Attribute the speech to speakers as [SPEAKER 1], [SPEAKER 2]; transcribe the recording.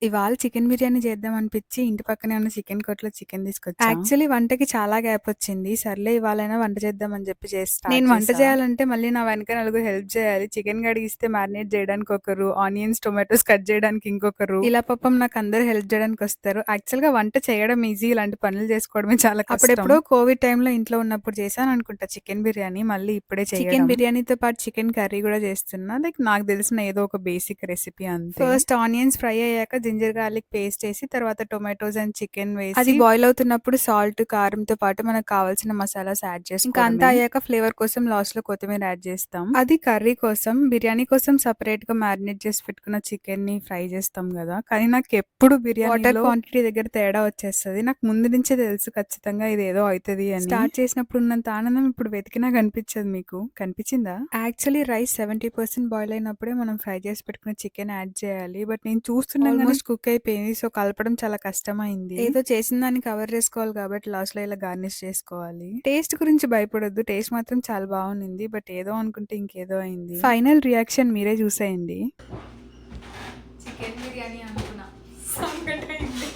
[SPEAKER 1] ఇవాళ చికెన్ బిర్యానీ చేద్దామనిపిచ్చి ఇంటి పక్కనే ఉన్న చికెన్ కొట్టులో చికెన్ తీసుకొచ్చా. యాక్చువల్లీ వంటకి చాలా గ్యాపొచ్చింది. సర్లే ఇవాళైనా వంట చేద్దామని చెప్పి నేను వంట చేయాలంటే మళ్ళీ నా వెనక నలుగురు హెల్ప్ చేయాలి. చికెన్ కడిగిస్తే మ్యారినేట్ చేయడానికి ఒకరు, ఆనియన్స్, టొమాటోస్ కట్ చేయడానికి ఇంకొకరు. ఇలా పాపం నాకు అందరూ హెల్ప్ చేయడానికొస్తారు. యాక్చువల్‌గా వంట చేయడం ఈజీ. ఇలాంటి పనులు చేసుకోవడమే చాలా కష్టం. అప్పుడెప్పుడో కోవిడ్ టైమ్‌లో ఇంట్లో ఉన్నప్పుడు చేశాననుకుంటా చికెన్ బిర్యానీ. మళ్ళీ ఇప్పుడే చేయడం. చికెన్ బిర్యానీతో పాటు చికెన్ కర్రీ కూడా చేస్తున్నా. లైక్ నాకు తెలిసిన ఏదో ఒక బేసిక్ రెసిపీ అంతే. ఫస్ట్ ఆనియన్స్ ఫ్రై అయ్యాక జింజర్ గార్లిక్ పేస్ట్ ఏసి, తర్వాత టొమాటోస్ అండ్ చికెన్ వేసి, అది బాయిల్ అవుతున్నప్పుడు సాల్ట్, కారంతో పాటు మనకు కావాల్సిన మసాలాస్ యాడ్ చేసుకోవడమే. ఇంకా అంతా అయ్యాక ఫ్లేవర్ కోసం లాస్ట్‌లో కొత్తిమీర యాడ్ చేస్తాం. అది కర్రీ కోసం. బిర్యానీ కోసం సెపరేట్‌గా మ్యారినేట్ చేసి పెట్టుకున్న చికెన్‌ని ఫ్రై చేస్తాం గదా! కానీ నాకెప్పుడు బిర్యానీలో వాటర్ క్వాంటిటీ దగ్గర తేడా వచ్చేస్తది. నాకు ముందు నుంచే తెలుసు ఖచ్చితంగా ఇదేదో అయితది అని. స్టార్ట్ చేసినప్పుడు ఉన్నంత ఆనందం ఇప్పుడు వెతికినా కనిపించదు మీకు. కనిపించిందా? యాక్చువల్లీ రైస్ 70% బాయిల్ అయినప్పుడే మనం ఫ్రై చేసి పెట్టుకున్న చికెన్ యాడ్ చేయాలి. బట్ నేను చూస్తుండగానే ఆల్మోస్ట్ కుక్ అయిపోయింది. సో, కలపడం చాలా కష్టమైంది. ఏదో చేసిన దాన్ని కవర్ చేసుకోవాలి కాబట్టి లాస్ట్‌లో ఇలా గార్నిష్ చేసుకోవాలి. టేస్ట్ గురించి భయపడొద్దు. టేస్ట్ మాత్రం చాలా బావుండింది. బట్ ఏదో అనుకుంటే ఇంకేదో అయింది. ఫైనల్ రియాక్షన్ మీరే చూసేయండి. చికెన్ బిర్యానీ అనుకున్నా. సంకటైంది.